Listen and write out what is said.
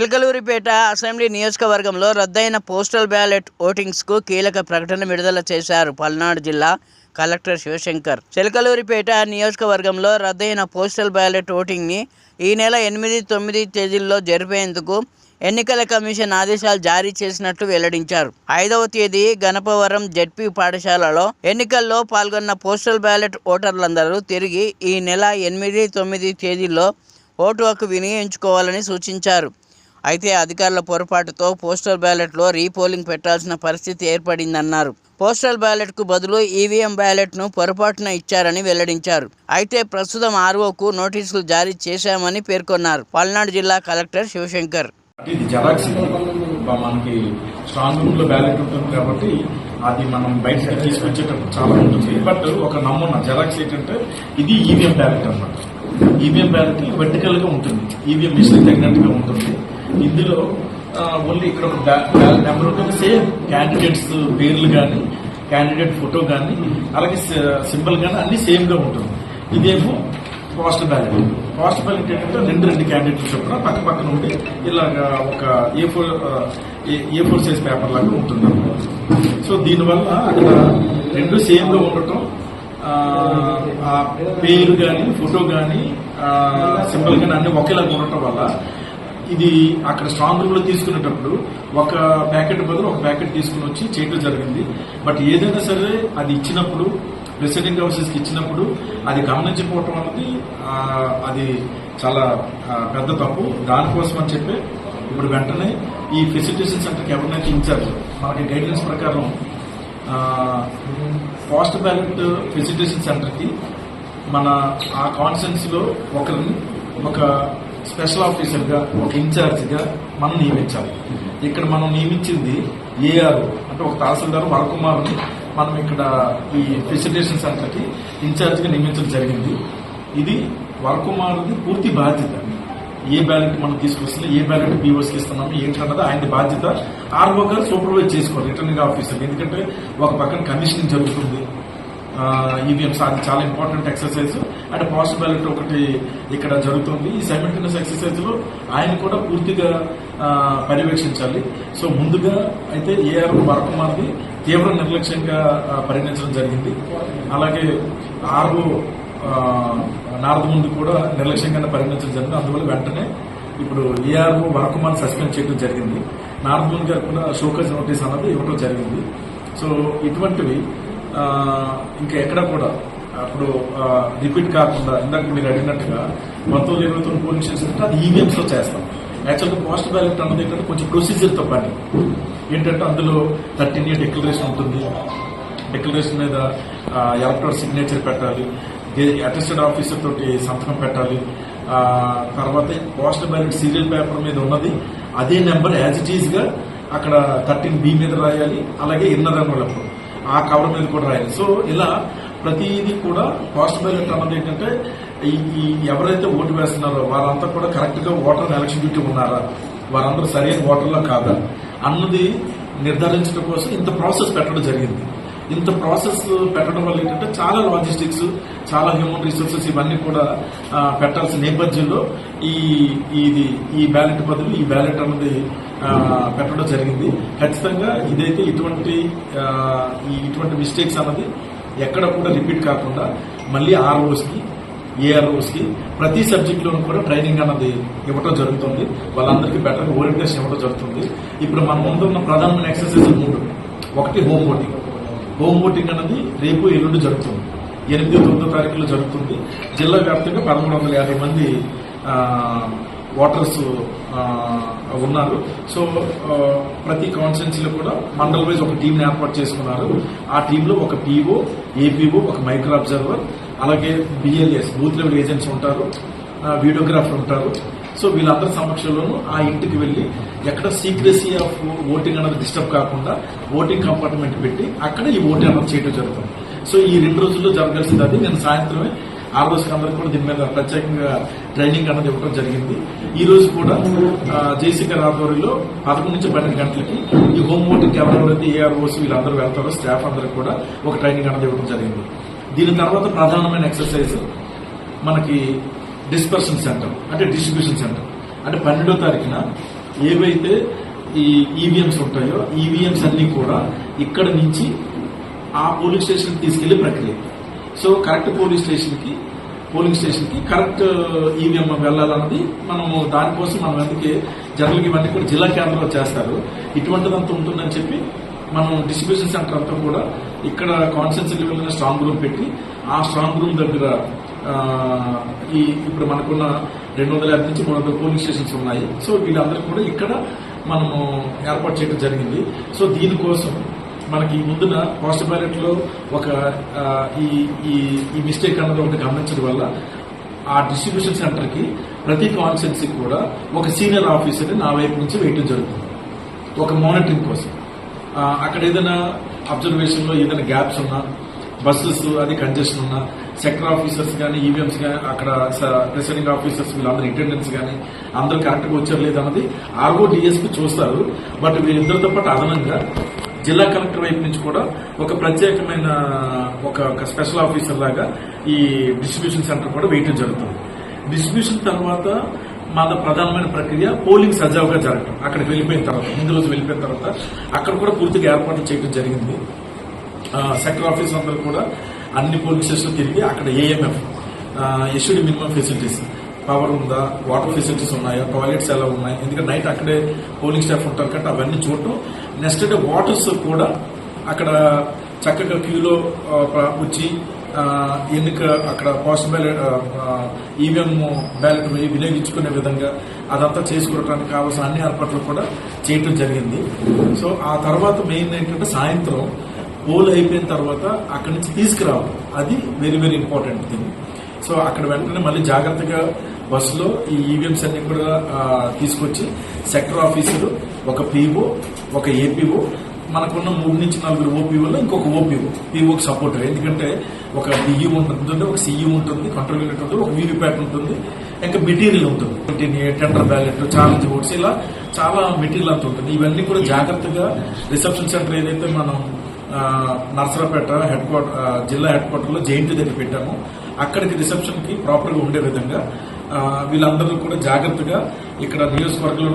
Chilakaluripet assembly నియోజకవర్గంలో రద్దయిన postal ballot ఓటింగ్స్కు కీలక ప్రకటన విడుదల చేశారు పల్నాడు జిల్లా కలెక్టర్ శివశంకర్. చిలకలూరిపేట నియోజకవర్గంలో రద్దయిన పోస్టల్ బ్యాలెట్ ఓటింగ్ని ఈ నెల 8, 9 తేదీల్లో జరిపేందుకు ఎన్నికల కమిషన్ ఆదేశాలు జారీ చేసినట్లు వెల్లడించారు. 5వ తేదీ గణపవరం జెడ్పీ పాఠశాలలో ఎన్నికల్లో పాల్గొన్న పోస్టల్ బ్యాలెట్ ఓటర్లందరూ తిరిగి ఈ నెల 8, 9 తేదీల్లో ఓటు హక్కు వినియోగించుకోవాలని సూచించారు. అయితే అధికారుల పొరపాటుతో పోస్టల్ బ్యాలెట్లో రీపోలింగ్ పెట్టాల్సిన పరిస్థితి ఏర్పడిందన్నారు. పోస్టల్ బ్యాలెట్కు బదులు ఈవీఎం బ్యాలెట్ను పొరపాటున ఇచ్చారని వెల్లడించారు. అయితే ప్రస్తుతం ఆర్ఓకు నోటీసులు జారీ చేశామని పేర్కొన్నారు. పల్నాడు జిల్లా కలెక్టర్ శివశంకర్. ఇది జెరాక్స్ మనకి స్ట్రాంగ్ రూమ్ లో బ్యాలెట్ ఉంటుంది కాబట్టి అది మనం బయట తీసుకొచ్చేటప్పుడు చాలా ఉంటుంది. బట్ ఒక నమూనా జెరాక్స్ ఏంటంటే ఇది ఈవీఎం బ్యాలెట్ అన్నమాట. ఈవీఎం బ్యాలెట్ వర్టికల్ గా ఉంటుంది, ఈవీఎం మిషన్ తగినట్టుగా ఉంటుంది. ఇందులో ఓన్లీ ఇక్కడ ఒక బ్యాలెట్ నెంబర్ ఉంటుంది. సేమ్ క్యాండిడేట్స్ పేర్లు కానీ క్యాండిడేట్ ఫోటో కానీ అలాగే సింబల్ కానీ అన్ని సేమ్ గా ఉంటుంది. ఇదేమో పోస్టల్ బ్యాలెట్. పోస్టల్ బ్యాలెట్ ఏంటంటే రెండు క్యాండిడేట్లు చొప్పున పక్క పక్కన ఉండి ఇలాగా ఒక A4 సైజ్ పేపర్ లాగా ఉంటుంది. సో దీనివల్ల అక్కడ రెండు సేమ్ గా ఉండటం, పేరు కానీ ఫోటో కానీ సింబల్ కానీ అన్ని ఒకేలాగా ఉండటం వల్ల ఇది అక్కడ స్ట్రాంగ్ రూమ్ లో తీసుకునేటప్పుడు ఒక ప్యాకెట్ బదులు ఒక ప్యాకెట్ తీసుకుని వచ్చి చేయడం జరిగింది. బట్ ఏదైనా సరే అది ఇచ్చినప్పుడు ప్రెసిడెంట్ హౌసెస్కి ఇచ్చినప్పుడు అది గమనించకపోవటం అనేది అది చాలా పెద్ద తప్పు. దానికోసం అని చెప్పి ఇప్పుడు వెంటనే ఈ ఫెసిలిటేషన్ సెంటర్కి ఎవరినైతే ఇన్ఛార్జ్ మనకి గైడ్లైన్స్ ప్రకారం పోస్ట్ బ్యాలెట్ ఫెసిలిటేషన్ సెంటర్కి మన ఆ కాన్స్టిట్యున్సీలో ఒకరిని ఒక స్పెషల్ ఆఫీసర్గా ఒక ఇన్ఛార్జిగా మనం నియమించాలి. ఇక్కడ మనం నియమించింది ఏఆర్ అంటే ఒక తహసీల్దార్ వరకుమార్ని మనం ఇక్కడ ఈ ఫెసిలిటేషన్ సెంటర్కి ఇన్ఛార్జిగా నియమించడం జరిగింది. ఇది వరకుమార్ది పూర్తి బాధ్యత. ఏ బ్యాలెట్ మనం తీసుకొస్తున్నా, ఏ బ్యాలెట్ పీఓస్కి ఇస్తున్నాము ఏంటన్నది ఆయన బాధ్యత. ఆర్ఓ గారు సూపర్వైజ్ చేసుకోవాలి రిటర్నింగ్ ఆఫీసర్. ఎందుకంటే ఒక పక్కన కమిషనింగ్ జరుగుతుంది ఈవీఎంస్, అది చాలా important exercise. And post ballot ఒకటి ఇక్కడ జరుగుతుంది. ఈ సైమల్టేనియస్ ఎక్సర్సైజ్ లో ఆయన కూడా పూర్తిగా పర్యవేక్షించాలి. సో ముందుగా అయితే ఏఆర్ వరకుమార్ది తీవ్ర నిర్లక్ష్యంగా పరిగణించడం జరిగింది. అలాగే ఆర్ఓ నారద ముందు కూడా నిర్లక్ష్యంగానే పరిగణించడం జరిగింది. అందువల్ల వెంటనే ఇప్పుడు ఏఆర్ఓ వరకుమార్ సస్పెండ్ చేయడం జరిగింది. నారద ముందు గారు కూడా షోకాజ్ నోటీస్ అన్నది ఇవ్వడం జరిగింది. సో ఇటువంటివి ఇంకా ఎక్కడ కూడా అప్పుడు రిపీట్ కాకుండా ఇందాక మీరు అడిగినట్టుగా 1929 పోలింగ్ స్టేషన్ అది ఈవీఎంస్ లో చేస్తాం. యాక్చువల్గా పోస్ట్ బ్యాలెట్ అన్నది ఏంటంటే కొంచెం ప్రొసీజర్తో పని. ఏంటంటే అందులో 13 year డిక్లరేషన్ ఉంటుంది. డిక్లరేషన్ మీద ఎలక్టోరల్ సిగ్నేచర్ పెట్టాలి, అటెస్టెడ్ ఆఫీసర్ తోటి సంతకం పెట్టాలి. తర్వాత పోస్ట్ బ్యాలెట్ సీరియల్ పేపర్ మీద ఉన్నది అదే నెంబర్ యాజ్ ఇట్ ఈజ్ గా అక్కడ 13B మీద రాయాలి. అలాగే ఇన్నర్ ఎన్వలప్ ఆ కవర్ మీద కూడా రాయాలి. సో ఇలా ప్రతిదీ కూడా పోస్ట్ బ్యాలెట్ అన్నది ఏంటంటే ఈ ఎవరైతే ఓటు వేస్తున్నారో వారంతా కూడా కరెక్ట్ గా ఓటర్ ఎలక్షన్ డ్యూటీ ఉన్నారా, వారందరూ సరైన ఓటర్లా కాదా అన్నది నిర్ధారించడం కోసం ఇంత ప్రాసెస్ పెట్టడం జరిగింది. ఇంత ప్రాసెస్ పెట్టడం వల్ల ఏంటంటే చాలా లాజిస్టిక్స్, చాలా హ్యూమన్ రిసోర్సెస్ ఇవన్నీ కూడా పెట్టాల్సిన నేపథ్యంలో ఈ బ్యాలెట్ బదులు ఈ బ్యాలెట్ అన్నది పెట్టడం జరిగింది. ఖచ్చితంగా ఇదైతే ఇటువంటి మిస్టేక్స్ అన్నది ఎక్కడ కూడా రిపీట్ కాకుండా మళ్ళీ ఆర్ఓస్కి ఏఆర్ఓస్కి ప్రతి సబ్జెక్ట్ లోనూ కూడా ట్రైనింగ్ అన్నది ఇవ్వడం జరుగుతుంది. వాళ్ళందరికీ బెటర్గా ఓరియంటేషన్ ఇవ్వడం జరుగుతుంది. ఇప్పుడు మన ముందు ఉన్న ప్రధానమైన ఎక్సర్సైజ్ 3. ఒకటి హోమ్ ఓటింగ్. హోమ్ ఓటింగ్ అన్నది రేపు ఎల్లుండి జరుగుతుంది. 8, 9 తారీఖులో జరుగుతుంది. జిల్లా వ్యాప్తంగా 1350 మంది ఓటర్స్ ఉన్నారు. సో ప్రతి కాన్స్టిట్యున్సీలో కూడా మండల్ వైజ్ ఒక టీంని ఏర్పాటు చేసుకున్నారు. ఆ టీంలో ఒక పీఓ, ఏపీఓ, ఒక మైక్రో అబ్జర్వర్, అలాగే బిఎల్ఎస్ బూత్ లెవెల్ ఏజెంట్స్ ఉంటారు, వీడియోగ్రాఫర్ ఉంటారు. సో వీళ్ళందరి సమక్షంలోనూ ఆ ఇంటికి వెళ్లి ఎక్కడ సీక్రెసీ ఆఫ్ ఓటింగ్ అనేది డిస్టర్బ్ కాకుండా ఓటింగ్ కంపార్ట్మెంట్ పెట్టి అక్కడ ఈ ఓటింగ్ అనేది చేయడం జరుగుతుంది. సో ఈ 2 రోజుల్లో జరగాల్సింది అది. నేను సాయంత్రమే ఆర్ఓస్కి అందరికీ కూడా దీని మీద ప్రత్యేకంగా ట్రైనింగ్ అనేది ఇవ్వడం జరిగింది. ఈ రోజు కూడా జేసీ గారి ఆధ్వర్యంలో 11 నుంచి 12 గంటలకి ఈ హోమ్ ఓటింగ్ ఎవరెవరైతే ఏఆర్ఓస్ వీళ్ళందరూ వెళ్తారో స్టాఫ్ అందరికి కూడా ఒక ట్రైనింగ్ అనేది ఇవ్వడం జరిగింది. దీని తర్వాత ప్రధానమైన ఎక్సర్సైజ్ మనకి డిస్పర్షన్ సెంటర్ అంటే డిస్ట్రిబ్యూషన్ సెంటర్ అంటే 12వ తారీఖున ఏవైతే ఈ ఈవీఎంస్ ఉంటాయో ఈవీఎంస్ అన్ని కూడా ఇక్కడ నుంచి ఆ పోలింగ్ స్టేషన్ తీసుకెళ్లే ప్రక్రియ. సో కరెక్ట్ పోలింగ్ స్టేషన్ కి కరెక్ట్ ఈవీఎం వెళ్లాలన్నది మనము దానికోసం మనం అందుకే జనరల్గా ఇవన్నీ కూడా జిల్లా కేంద్రంలో చేస్తారు. ఇటువంటిదంతా ఉంటుందని చెప్పి మనం డిస్ట్రిబ్యూషన్ సెంటర్ అంతా కూడా ఇక్కడ కాన్స్టిట్యూన్సీ లెవెల్ స్ట్రాంగ్ రూమ్ పెట్టి ఆ స్ట్రాంగ్ రూమ్ దగ్గర ఇప్పుడు మనకున్న 250 నుంచి 300 పోలింగ్ స్టేషన్స్ ఉన్నాయి. సో వీళ్ళందరూ కూడా ఇక్కడ మనము ఏర్పాటు చేయడం జరిగింది. సో దీనికోసం మనకి ముందున పోస్టల్ బ్యాలెట్ లో ఒక ఈ మిస్టేక్ అన్నది ఒకటి గమనించడం వల్ల ఆ డిస్ట్రిబ్యూషన్ సెంటర్ కి ప్రతి కాన్స్టిట్యున్సీ కూడా ఒక సీనియర్ ఆఫీసర్ నా వైపు నుంచి వేయటం జరుగుతుంది ఒక మానిటరింగ్ కోసం. అక్కడ ఏదైనా అబ్జర్వేషన్ లో ఏదైనా గ్యాప్స్ ఉన్నా, బస్సెస్ అది కంజెషన్ ఉన్నా, సెక్టర్ ఆఫీసర్స్ కానీ ఈవీఎంస్ కానీ అక్కడ ప్రిసైడింగ్ ఆఫీసర్స్ వీళ్ళందరూ అటెండెన్స్ కానీ అందరూ కరెక్ట్ గా వచ్చారు లేదన్నది ఆర్ఓ డిఎస్పీ చూస్తారు. బట్ వీళ్ళిద్దరితో పాటు అదనంగా జిల్లా కలెక్టర్ వైపు నుంచి కూడా ఒక ప్రత్యేకమైన ఒక స్పెషల్ ఆఫీసర్ లాగా ఈ డిస్ట్రిబ్యూషన్ సెంటర్ కూడా వేయటం జరుగుతుంది. డిస్ట్రిబ్యూషన్ తర్వాత మన ప్రధానమైన ప్రక్రియ పోలింగ్ సజావుగా జరగటం. అక్కడికి వెళ్ళిపోయిన తర్వాత ముందు రోజు వెళ్ళిపోయిన తర్వాత అక్కడ కూడా పూర్తిగా ఏర్పాట్లు చేయడం జరిగింది. సెక్టర్ ఆఫీస్ అందరూ కూడా అన్ని పోలింగ్ స్టేషన్లు తిరిగి అక్కడ ఏఎంఎఫ్ ఎస్యూడి మినిమం ఫెసిలిటీస్, పవర్ ఉందా, వాటర్ ఫెసిలిటీస్ ఉన్నాయా, టాయిలెట్స్ ఎలా ఉన్నాయి, ఎందుకంటే నైట్ అక్కడే పోలింగ్ స్టాఫ్ ఉంటారు కాబట్టి అవన్నీ చూడటం. నెక్స్ట్ డే వాటర్స్ కూడా అక్కడ చక్కగా క్యూలో వచ్చి ఎన్నిక అక్కడ పోస్ట్ బ్యాలెట్ ఈవీఎం బ్యాలెట్ వినియోగించుకునే విధంగా అదంతా చేసుకోవడానికి కావాల్సిన అన్ని ఏర్పాట్లు కూడా చేయటం జరిగింది. సో ఆ తర్వాత మెయిన్ ఏంటంటే సాయంత్రం పోల్ అయిపోయిన తర్వాత అక్కడి నుంచి తీసుకురావాలి. అది very very important thing. So అక్కడ వెంటనే మళ్ళీ జాగ్రత్తగా బస్సులో ఈ ఈవీఎంస్ అన్ని కూడా తీసుకొచ్చి సెక్టర్ ఆఫీసర్, ఒక పీఓ, ఒక ఏపీఓ, మనకున్న 3 నుంచి 4 ఓపీఓలో ఇంకొక ఓపీఓ, పీఓకి సపోర్ట్. ఎందుకంటే ఒక డిఈ ఉంటుంది, ఒక సిఈ ఉంటుంది, కంట్రోల్ యూనిట్ ఉంటుంది, ఒక వీవీప్యాట్ ఉంటుంది, ఇంకా మెటీరియల్ ఉంటుంది, టెండర్ బ్యాలెట్, ఛాలెంజ్ ఓట్స్, ఇలా చాలా మెటీరియల్ అంత ఉంటుంది. ఇవన్నీ కూడా జాగ్రత్తగా రిసెప్షన్ సెంటర్ ఏదైతే మనం నర్సరాపేట జిల్లా హెడ్ క్వార్టర్ లో జేఎన్టీ దగ్గర పెట్టామో అక్కడికి రిసెప్షన్ కి ప్రాపర్ గా ఉండే విధంగా వీళ్ళందరూ కూడా జాగ్రత్తగా ఇక్కడ నియోజకవర్గంలో